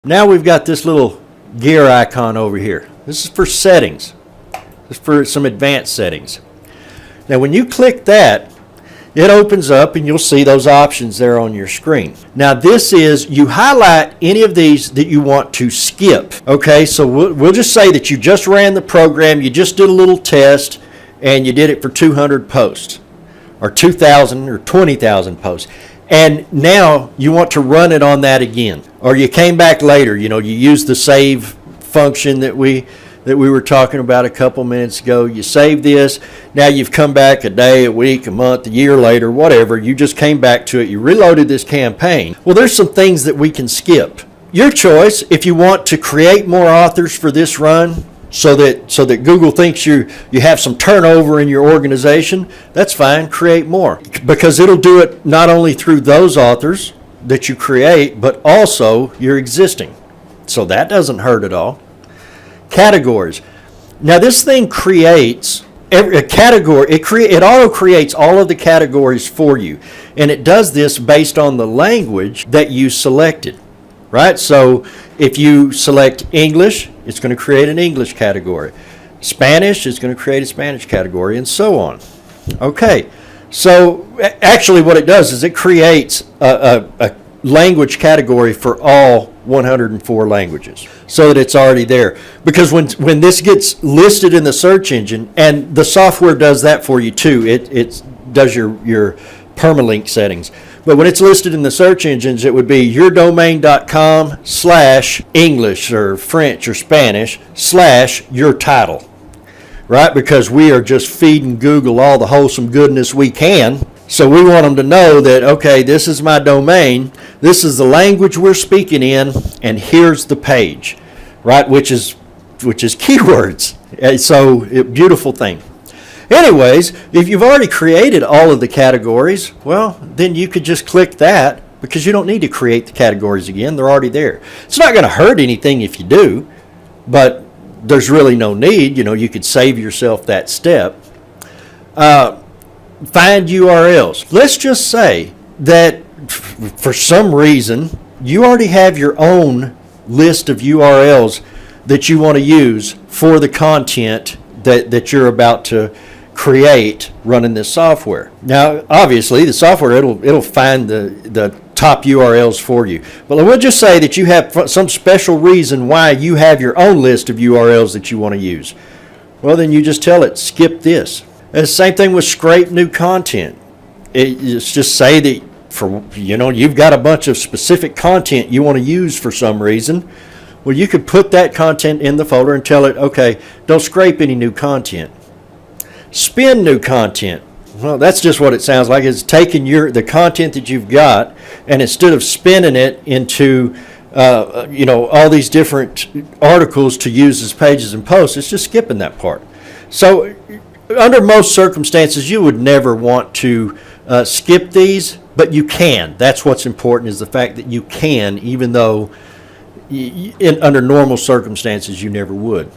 Now we've got this little gear icon over here. This is for settings. This is for some advanced settings. Now when you click that, it opens up and you'll see those options there on your screen. Now this is, you highlight any of these that you want to skip. Okay, so we'll just say that you just ran the program, you just did a little test, and you did it for 200 posts, or 2,000 or 20,000 posts. And now you want to run it on that again. Or you came back later, you used the save function that we were talking about a couple minutes ago. You saved this. Now you've come back a day, a week, a month, a year later, whatever. You just came back to it. You reloaded this campaign. Well, there's some things that we can skip. Your choice. If you want to create more authors for this run so that Google thinks you have some turnover in your organization, that's fine. Create more, because it'll do it not only through those authors that you create, but also your existing. So that doesn't hurt at all. Categories. Now this thing creates a category. It auto creates all of the categories for you, and it does this based on the language that you selected, right? So if you select English, it's going to create an English category. Spanish is going to create a Spanish category, and so on. Okay, so actually what it does is it creates a language category for all 104 languages, so that it's already there. Because when this gets listed in the search engine, and the software does that for you too, it does your permalink settings. But when it's listed in the search engines, it would be yourdomain.com/English or French or Spanish /your title, right? Because we are just feeding Google all the wholesome goodness we can. So we want them to know that, okay, this is my domain, this is the language we're speaking in, and here's the page, right? Which is keywords. So beautiful thing. Anyways, if you've already created all of the categories, well, then you could just click that, because you don't need to create the categories again. They're already there. It's not going to hurt anything if you do, but there's really no need. You could save yourself that step. Find URLs. Let's just say that for some reason you already have your own list of URLs that you want to use for the content that you're about to create running this software. Now, obviously, the software, it'll find the top URLs for you. But we'll just say that you have some special reason why you have your own list of URLs that you want to use. Well, then you just tell it, skip this. And the same thing with scrape new content. It's just say that you've got a bunch of specific content you want to use for some reason. Well, you could put that content in the folder and tell it, okay, don't scrape any new content. Spin new content. Well, that's just what it sounds like. It's taking the content that you've got, and instead of spinning it into all these different articles to use as pages and posts, it's just skipping that part. So under most circumstances, you would never want to skip these, but you can. That's what's important, is the fact that you can, even though under normal circumstances you never would.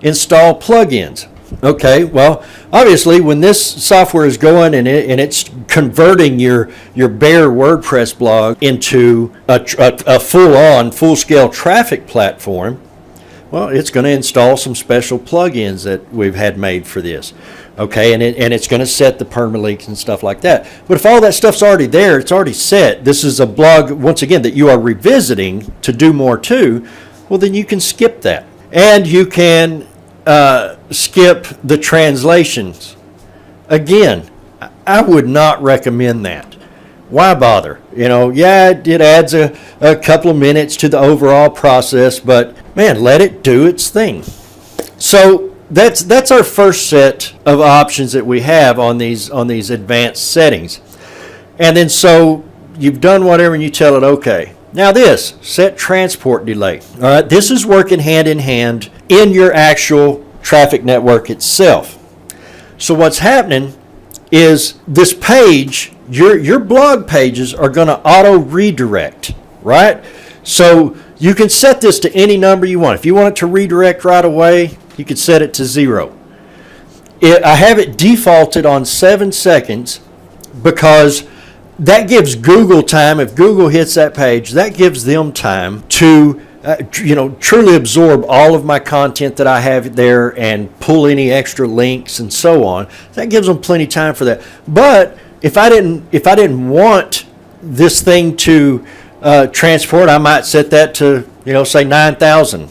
Install plugins. Okay, well, obviously when this software is going and it's converting your bare WordPress blog into a full-scale traffic platform, well, it's going to install some special plugins that we've had made for this. Okay, and it's going to set the permalinks and stuff like that. But if all that stuff's already there, it's already set, this is a blog, once again, that you are revisiting to do more to, well, then you can skip that. And you can skip the translations. Again, I would not recommend that. Why bother? It adds a couple of minutes to the overall process, but man, let it do its thing. So that's our first set of options that we have on these advanced settings. And then so you've done whatever and you tell it okay. Now this, set transport delay. All right, this is working hand in hand in your actual traffic network itself. So what's happening is this page, your blog pages are going to auto redirect, right? So you can set this to any number you want. If you want it to redirect right away, you can set it to 0. I have it defaulted on 7 seconds because that gives Google time. If Google hits that page, that gives them time to truly absorb all of my content that I have there and pull any extra links and so on. That gives them plenty of time for that. But if I didn't want this thing to transport, I might set that to say 9,000.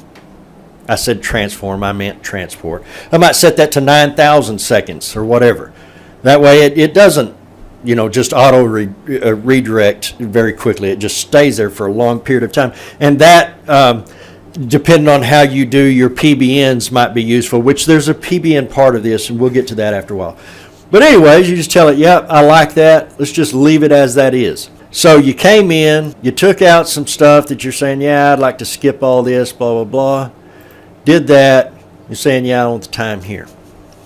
I said transform, I meant transport. I might set that to 9,000 seconds or whatever. That way it doesn't just auto redirect very quickly. It just stays there for a long period of time. And that, depending on how you do your PBNs, might be useful, which there's a PBN part of this, and we'll get to that after a while. But anyways, you just tell it, yep, I like that. Let's just leave it as that is. So you came in, you took out some stuff that you're saying, yeah, I'd like to skip all this, blah, blah, blah. Did that. You're saying, yeah, I don't want the time here.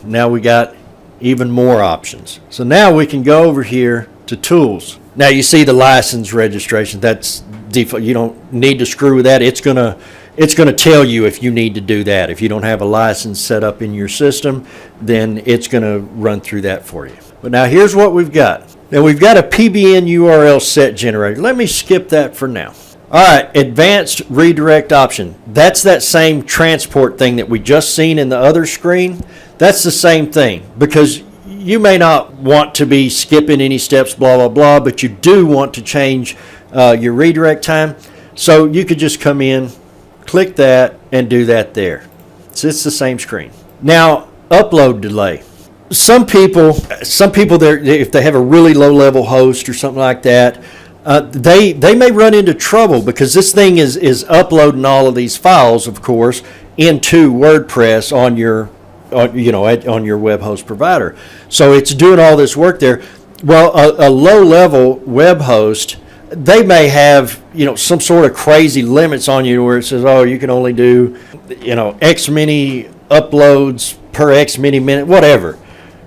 Now we got even more options. So now we can go over here to tools. Now you see the license registration. That's default. You don't need to screw with that. It's gonna tell you if you need to do that. If you don't have a license set up in your system, then it's gonna run through that for you. But now here's what we've got. Now we've got a PBN URL set generator. Let me skip that for now. All right, advanced redirect option. That's that same transport thing that we just seen in the other screen. That's the same thing, because you may not want to be skipping any steps, blah, blah, blah, but you do want to change your redirect time. So you could just come in, click that, and do that there. So it's the same screen. Now, upload delay. Some people there, if they have a really low-level host or something like that, they may run into trouble because this thing is uploading all of these files, of course, into WordPress on your web host provider. So it's doing all this work there. Well, a low-level web host, they may have some sort of crazy limits on you where it says, oh, you can only do X many uploads per X many minute, whatever,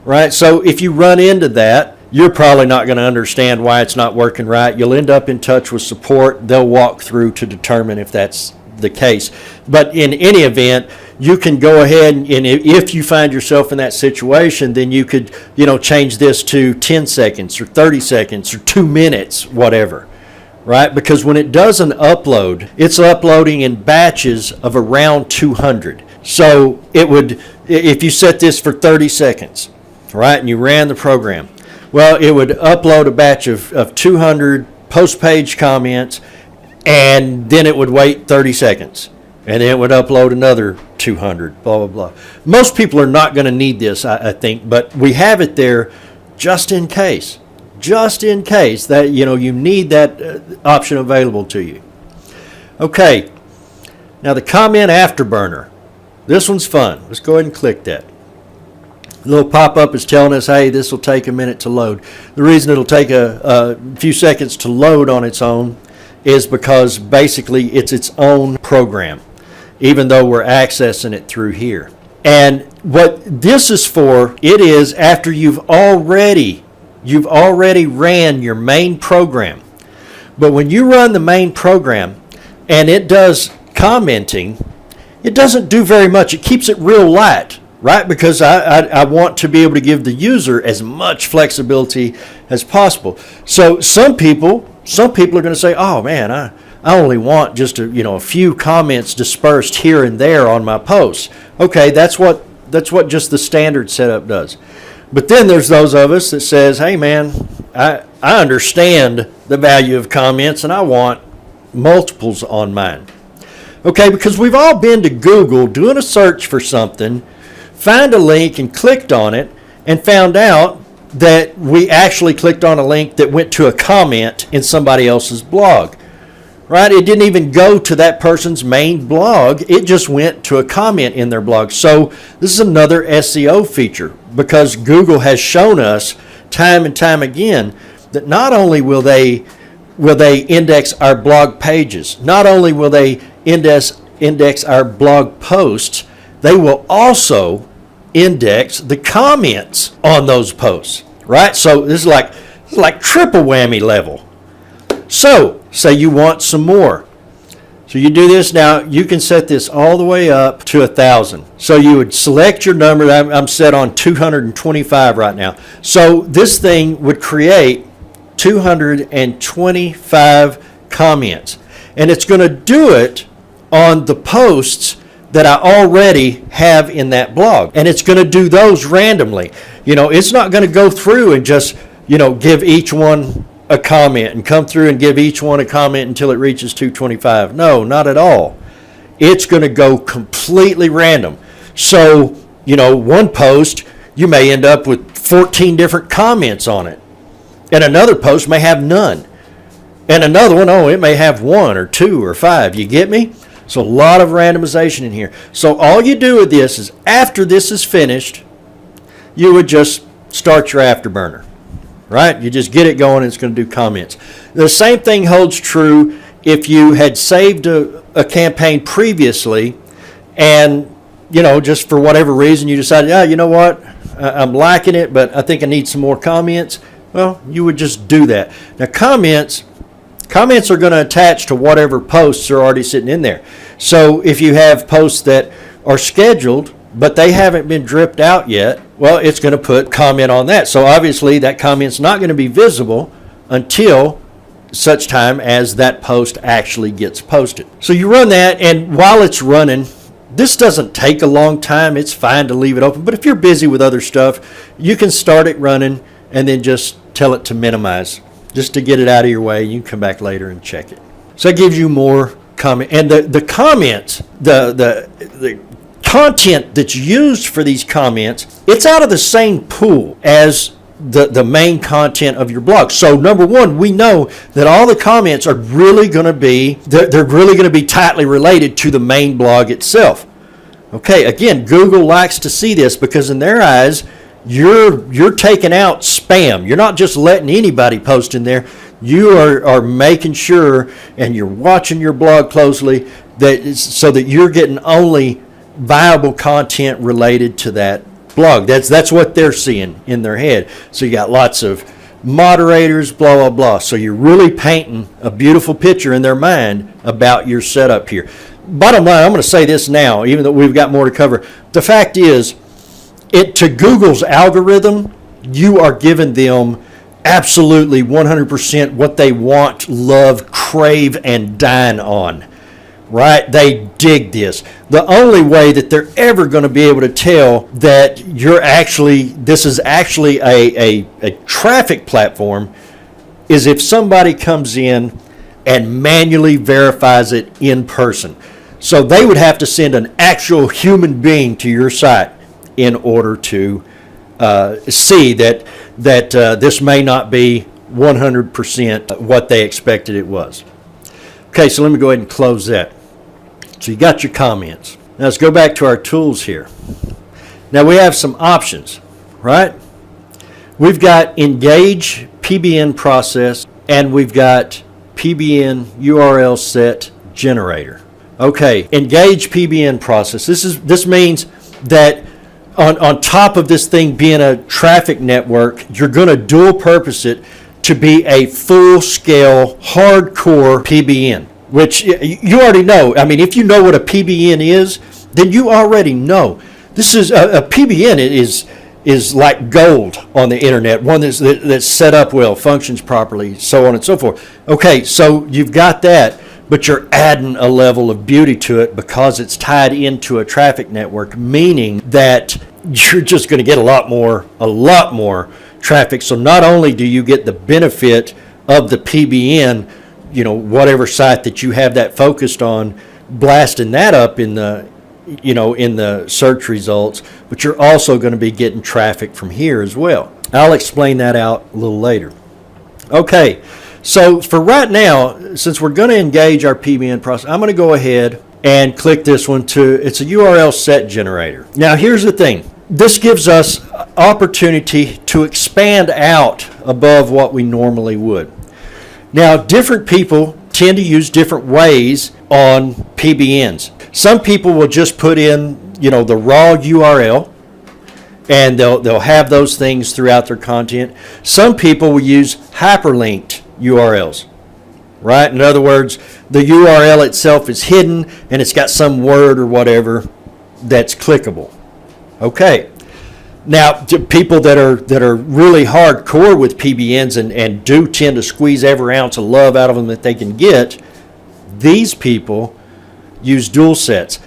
right? So if you run into that, you're probably not going to understand why it's not working right. You'll end up in touch with support. They'll walk through to determine if that's the case. But in any event, you can go ahead and if you find yourself in that situation, then you could change this to 10 seconds or 30 seconds or 2 minutes, whatever, right? Because when it does an upload, it's uploading in batches of around 200. So it would, if you set this for 30 seconds, right, and you ran the program, well, it would upload a batch of 200 post-page comments, and then it would wait 30 seconds. And then it would upload another 200, blah, blah, blah. Most people are not going to need this, I think, but we have it there just in case. Just in case that, you need that option available to you. Okay, now the comment afterburner. This one's fun. Let's go ahead and click that. The little pop-up is telling us, hey, this will take a minute to load. The reason it'll take a few seconds to load on its own is because basically it's its own program, even though we're accessing it through here. And what this is for, it is after you've already ran your main program. But when you run the main program and it does commenting, it doesn't do very much. It keeps it real light, right? Because I want to be able to give the user as much flexibility as possible. So some people are going to say, oh man, I only want just a few comments dispersed here and there on my posts. Okay, that's what just the standard setup does. But then there's those of us that says, hey man, I understand the value of comments and I want multiples on mine. Okay, because we've all been to Google doing a search for something, found a link and clicked on it, and found out that we actually clicked on a link that went to a comment in somebody else's blog. Right? It didn't even go to that person's main blog. It just went to a comment in their blog. So this is another SEO feature because Google has shown us time and time again that not only will they index our blog pages, not only will they index our blog posts, they will also index the comments on those posts. Right? So this is like triple whammy level. So, say you want some more. So you do this now, you can set this all the way up to 1,000. So you would select your number. I'm set on 225 right now. So this thing would create 225 comments. And it's going to do it on the posts that I already have in that blog. And it's going to do those randomly. It's not going to go through and just, give each one a comment and come through and give each one a comment until it reaches 225. No, not at all. It's going to go completely random. So, one post, you may end up with 14 different comments on it. And another post may have none. And another one, it may have 1 or 2 or 5. You get me? So a lot of randomization in here. So all you do with this is after this is finished, you would just start your afterburner, right? You just get it going and it's going to do comments. The same thing holds true if you had saved a campaign previously and, just for whatever reason you decided, you know what, I'm liking it, but I think I need some more comments. Well, you would just do that. Now comments are going to attach to whatever posts are already sitting in there. So if you have posts that are scheduled, but they haven't been dripped out yet, well, it's going to put comment on that. So obviously that comment's not going to be visible until such time as that post actually gets posted. So you run that, and while it's running, this doesn't take a long time. It's fine to leave it open. But if you're busy with other stuff, you can start it running and then just tell it to minimize, just to get it out of your way. You can come back later and check it. So that gives you more comment. And the comments, the content that's used for these comments, it's out of the same pool as the main content of your blog. So number one, we know that all the comments are really going to be, they're really going to be tightly related to the main blog itself. Okay, again, Google likes to see this because in their eyes, you're taking out spam. You're not just letting anybody post in there. You are making sure, and you're watching your blog closely, so that you're getting only viable content related to that blog. That's what they're seeing in their head. So you got lots of moderators, blah, blah, blah. So you're really painting a beautiful picture in their mind about your setup here. Bottom line, I'm going to say this now, even though we've got more to cover. The fact is, to Google's algorithm, you are giving them absolutely 100% what they want, love, crave, and dine on. Right? They dig this. The only way that they're ever going to be able to tell that this is actually a traffic platform is if somebody comes in and manually verifies it in person. So they would have to send an actual human being to your site in order to see that this may not be 100% what they expected it was. Okay, so let me go ahead and close that. So you got your comments. Now let's go back to our tools here. Now we have some options, right? We've got Engage PBN Process, and we've got PBN URL Set Generator. Okay, Engage PBN Process. This means that on top of this thing being a traffic network, you're going to dual purpose it to be a full-scale, hardcore PBN, which you already know. I mean, if you know what a PBN is, then you already know. This is a PBN is like gold on the internet, one that's set up well, functions properly, so on and so forth. Okay, so you've got that, but you're adding a level of beauty to it because it's tied into a traffic network, meaning that you're just going to get a lot more traffic. So not only do you get the benefit of the PBN, whatever site that you have that focused on, blasting that up in the search results, but you're also going to be getting traffic from here as well. I'll explain that out a little later. Okay, so for right now, since we're going to engage our PBN process, I'm going to go ahead and click this one it's a URL set generator. Now here's the thing. This gives us opportunity to expand out above what we normally would. Now, different people tend to use different ways on PBNs. Some people will just put in, the raw URL, and they'll have those things throughout their content. Some people will use hyperlinked URLs, right? In other words, the URL itself is hidden, and it's got some word or whatever that's clickable. Okay, Now, to people that are really hardcore with PBNs and do tend to squeeze every ounce of love out of them that they can get, these people use dual sets.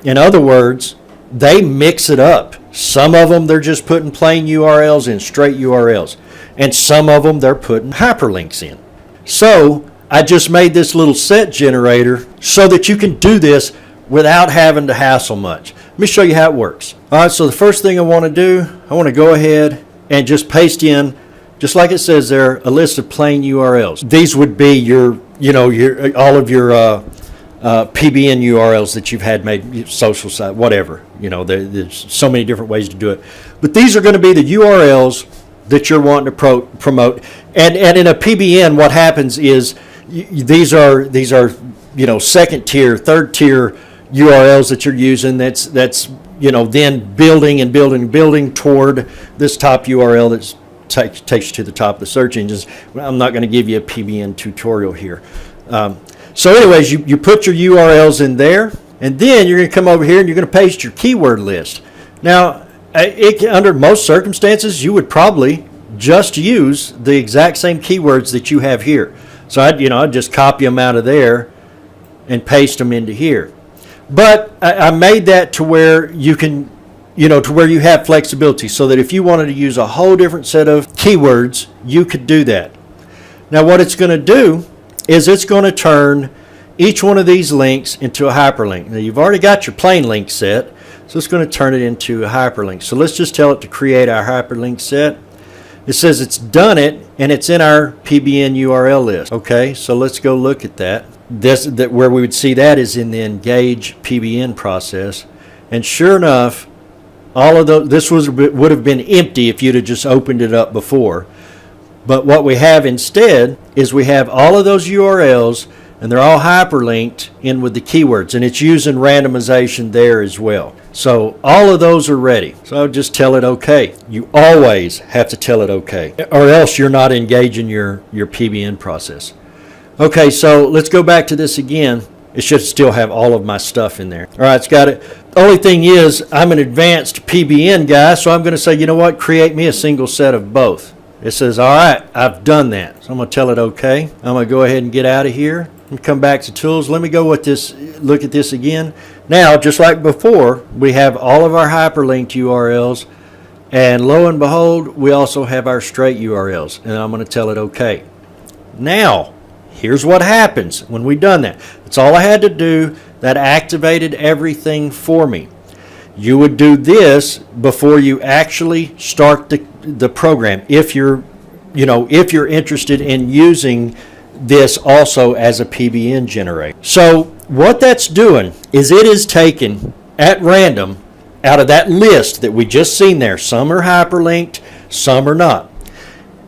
In other words, they mix it up. Some of them they're just putting plain URLs in, straight URLs, and some of them they're putting hyperlinks in. So I just made this little set generator so that you can do this without having to hassle much. Let me show you how it works. All right, so the first thing I want to do, I want to go ahead and just paste in, just like it says there, a list of plain URLs. These would be your all of your PBN URLs that you've had made, social site, whatever. There's so many different ways to do it. But these are going to be the URLs that you're wanting to promote. And in a PBN, what happens is these are second tier, third tier URLs that you're using. That's then building toward this top URL that takes you to the top of the search engines. I'm not going to give you a PBN tutorial here. So anyways, you put your URLs in there, and then you're going to come over here and you're going to paste your keyword list. Now, under most circumstances, you would probably just use the exact same keywords that you have here. So I'd just copy them out of there and paste them into here. But I made that to where you can, to where you have flexibility, so that if you wanted to use a whole different set of keywords, you could do that. Now what it's going to do is it's going to turn each one of these links into a hyperlink. Now you've already got your plain link set, so it's going to turn it into a hyperlink. So let's just tell it to create our hyperlink set. It says it's done it, and it's in our PBN URL list. Okay, so let's go look at that. Where we would see that is in the engage PBN process. And sure enough, all of those, this would have been empty if you'd have just opened it up before. But what we have instead is we have all of those URLs, and they're all hyperlinked in with the keywords, and it's using randomization there as well. So all of those are ready. So I'll just tell it okay. You always have to tell it okay, or else you're not engaging your PBN process. Okay, so let's go back to this again. It should still have all of my stuff in there. All right, it's got it. The only thing is, I'm an advanced PBN guy, so I'm going to say, you know what, create me a single set of both. It says, all right, I've done that. So I'm going to tell it okay. I'm going to go ahead and get out of here and come back to tools. Let me go look at this again. Now, just like before, we have all of our hyperlinked URLs, and lo and behold, we also have our straight URLs, and I'm going to tell it okay. Now, here's what happens when we've done that. That's all I had to do. That activated everything for me. You would do this before you actually start the program, if you're interested in using this also as a PBN generator. So what that's doing is it is taking at random out of that list that we just seen there. Some are hyperlinked, some are not.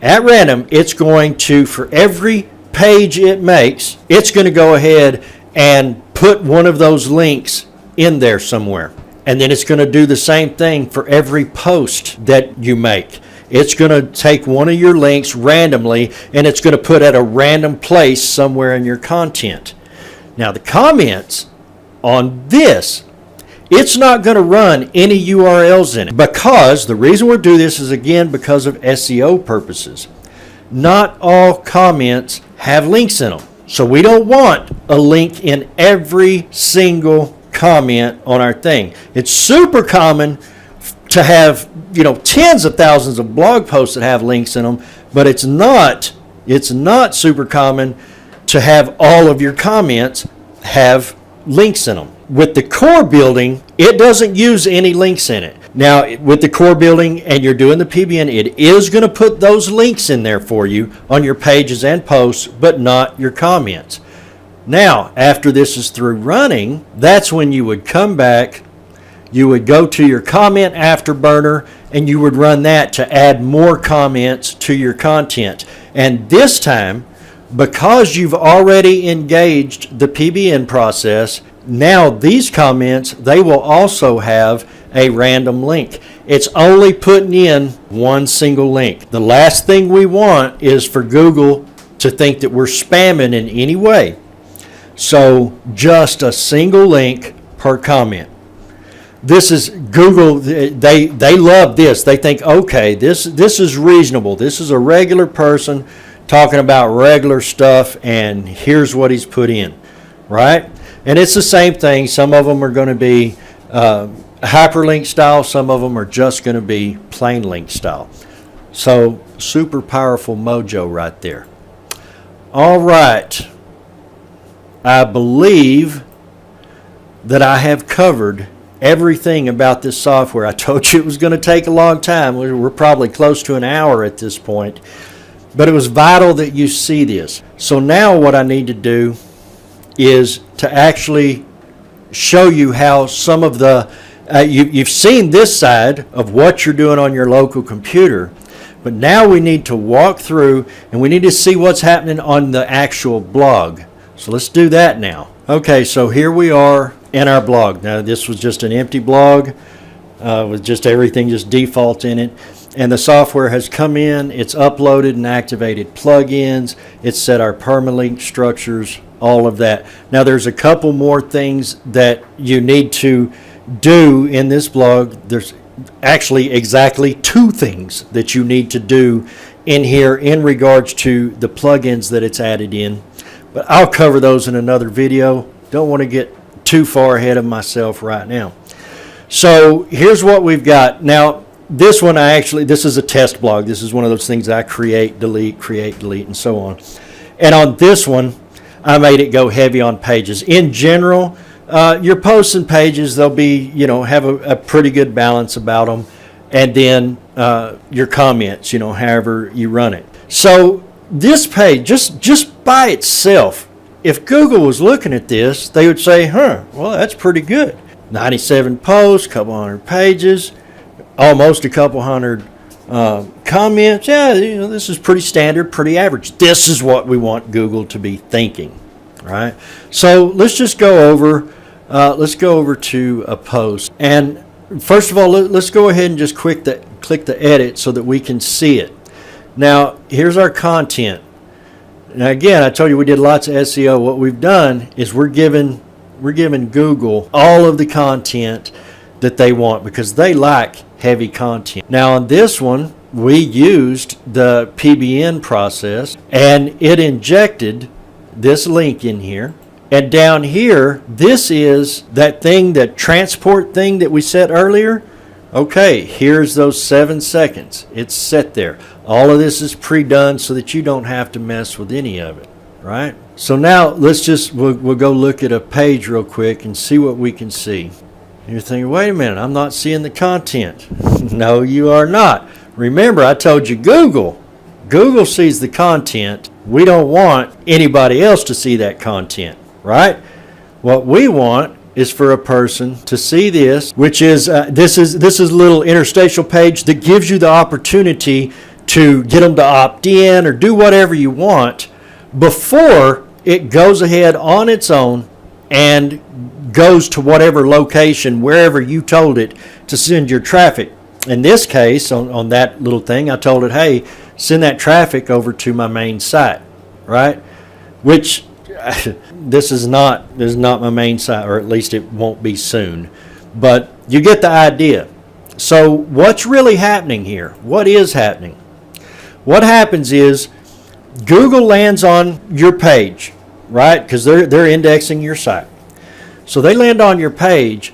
At random, it's going to, for every page it makes, it's going to go ahead and put one of those links in there somewhere. And then it's going to do the same thing for every post that you make. It's going to take one of your links randomly, and it's going to put at a random place somewhere in your content. Now, the comments on this, it's not going to run any URLs in it, because the reason we're doing this is, again, because of SEO purposes. Not all comments have links in them. So we don't want a link in every single comment on our thing. It's super common to have, tens of thousands of blog posts that have links in them, but it's not super common to have all of your comments have links in them. With the core building, it doesn't use any links in it. Now, with the core building and you're doing the PBN, it is going to put those links in there for you on your pages and posts, but not your comments. Now, after this is through running, that's when you would come back, you would go to your comment afterburner, and you would run that to add more comments to your content. And this time, because you've already engaged the PBN process, now these comments, they will also have a random link. It's only putting in one single link. The last thing we want is for Google to think that we're spamming in any way. So just a single link per comment. This is Google. They love this. They think, okay, this is reasonable. This is a regular person talking about regular stuff, and here's what he's put in, right? And it's the same thing. Some of them are going to be hyperlink style. Some of them are just going to be plain link style. So super powerful mojo right there. All right. I believe that I have covered everything about this software. I told you it was going to take a long time. We're probably close to an hour at this point. But it was vital that you see this. So now what I need to do is to actually show you how some of the, you've seen this side of what you're doing on your local computer. But now we need to walk through and we need to see what's happening on the actual blog. So let's do that now. Okay, so here we are in our blog. Now this was just an empty blog with just everything just default in it. And the software has come in, it's uploaded and activated plugins, it's set our permalink structures, all of that. Now there's a couple more things that you need to do in this blog. There's actually exactly 2 things that you need to do in here in regards to the plugins that it's added in. But I'll cover those in another video. Don't want to get too far ahead of myself right now. So here's what we've got. Now this one this is a test blog. This is one of those things I create, delete, and so on. And on this one, I made it go heavy on pages. In general, your posts and pages, they'll be, have a pretty good balance about them. And then your comments, however you run it. So this page, just by itself, if Google was looking at this, they would say, well, that's pretty good. 97 posts, couple hundred pages, almost a couple hundred comments. Yeah, this is pretty standard, pretty average. This is what we want Google to be thinking, right? So let's just go over. Let's go over to a post. And first of all, let's go ahead and just click the edit so that we can see it. Now, here's our content. Now, again, I told you we did lots of SEO. What we've done is we're giving Google all of the content that they want because they like heavy content. Now, on this one, we used the PBN process, and it injected this link in here. And down here, this is that thing, that transport thing that we set earlier. Okay, here's those 7 seconds. It's set there. All of this is pre-done so that you don't have to mess with any of it, right? So now we'll go look at a page real quick and see what we can see. You're thinking, wait a minute, I'm not seeing the content. No, you are not. Remember, I told you Google sees the content. We don't want anybody else to see that content, right? What we want is for a person to see this, which is this is a little interstitial page that gives you the opportunity to get them to opt in or do whatever you want before it goes ahead on its own and goes to whatever location, wherever you told it to send your traffic. In this case, on that little thing, I told it, hey, send that traffic over to my main site, right? Which this is not my main site, or at least it won't be soon. But you get the idea. So what's really happening here? What is happening? What happens is Google lands on your page, right? Because they're indexing your site. So they land on your page.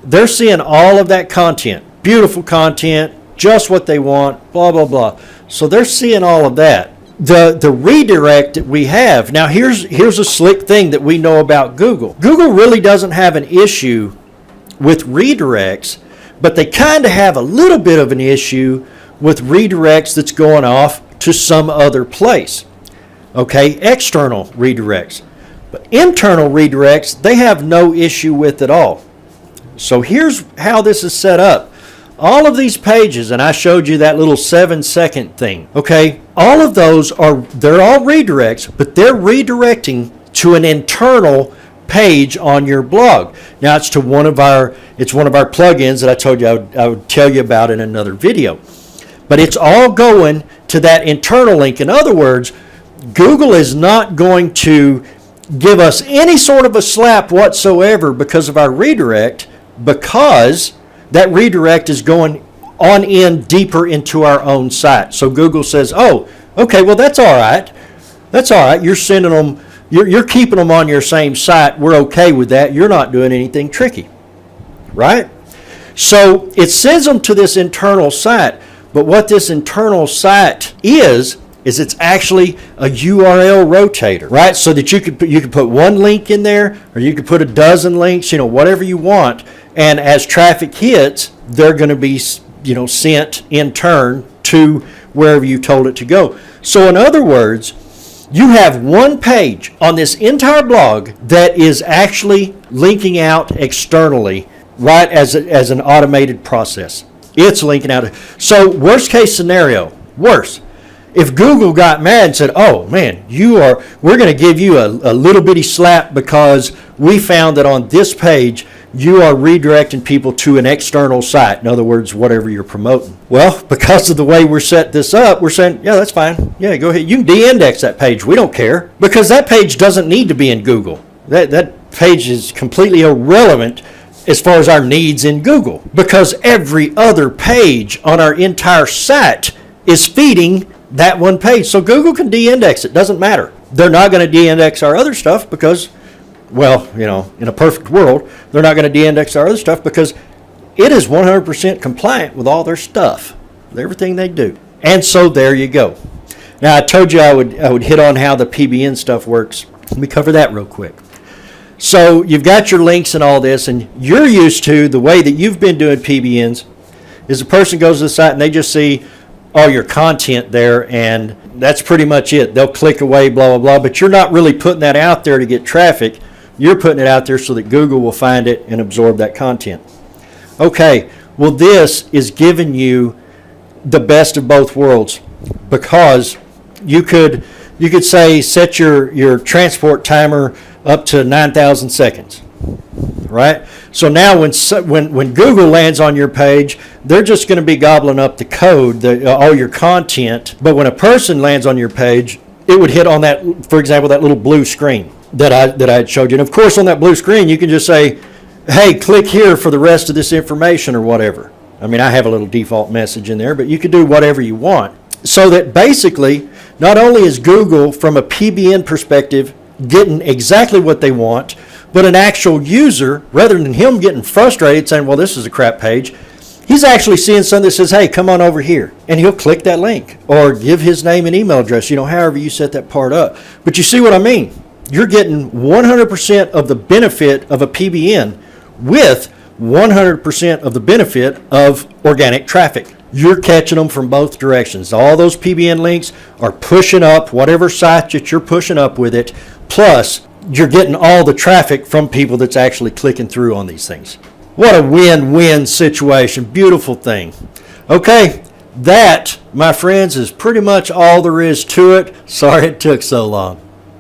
They're seeing all of that content, beautiful content, just what they want, blah, blah, blah. So they're seeing all of that. The redirect that we have, now here's a slick thing that we know about Google. Google really doesn't have an issue with redirects, but they kind of have a little bit of an issue with redirects that's going off to some other place. Okay, external redirects. But internal redirects, they have no issue with at all. So here's how this is set up. All of these pages, and I showed you that little 7-second thing, okay? All of those they're all redirects, but they're redirecting to an internal page on your blog. Now it's one of our plugins that I told you I would tell you about in another video. But it's all going to that internal link. In other words, Google is not going to give us any sort of a slap whatsoever because of our redirect because that redirect is going on in deeper into our own site. So Google says, oh, okay, well, that's all right. That's all right. You're sending them, you're keeping them on your same site. We're okay with that. You're not doing anything tricky, right? So it sends them to this internal site. But what this internal site is it's actually a URL rotator, right? So that you could put one link in there, or you could put a dozen links, whatever you want. And as traffic hits, they're going to be, sent in turn to wherever you told it to go. So in other words, you have one page on this entire blog that is actually linking out externally, right, as an automated process. It's linking out. So worst case scenario, worse. If Google got mad and said, oh man, we're going to give you a little bitty slap because we found that on this page you are redirecting people to an external site. In other words, whatever you're promoting. Well, because of the way we're set this up, we're saying, yeah, that's fine. Yeah, go ahead. You can de-index that page. We don't care, because that page doesn't need to be in Google. That page is completely irrelevant as far as our needs in Google, because every other page on our entire site is feeding that one page. So Google can de-index it. Doesn't matter. They're not going to de-index our other stuff because, well, in a perfect world, they're not going to de-index our other stuff because it is 100% compliant with all their stuff, with everything they do. And so there you go. Now, I told you I would hit on how the PBN stuff works. Let me cover that real quick. So you've got your links and all this, and you're used to the way that you've been doing PBNs is a person goes to the site and they just see all your content there, and that's pretty much it. They'll click away, blah, blah, blah, but you're not really putting that out there to get traffic. You're putting it out there so that Google will find it and absorb that content. Okay, well, this is giving you the best of both worlds, because you could say set your transport timer up to 9,000 seconds, right? So now when Google lands on your page, they're just going to be gobbling up the code, all your content. But when a person lands on your page, it would hit on that, for example, that little blue screen that I had showed you. And of course, on that blue screen, you can just say, hey, click here for the rest of this information or whatever. I mean, I have a little default message in there, but you could do whatever you want. So that basically, not only is Google, from a PBN perspective, getting exactly what they want, but an actual user, rather than him getting frustrated saying, well, this is a crap page, he's actually seeing something that says, hey, come on over here. And he'll click that link or give his name and email address, however you set that part up. But you see what I mean? You're getting 100% of the benefit of a PBN with 100% of the benefit of organic traffic. You're catching them from both directions. All those PBN links are pushing up whatever site that you're pushing up with it, plus you're getting all the traffic from people that's actually clicking through on these things. What a win-win situation. Beautiful thing. Okay, that, my friends, is pretty much all there is to it. Sorry it took so long.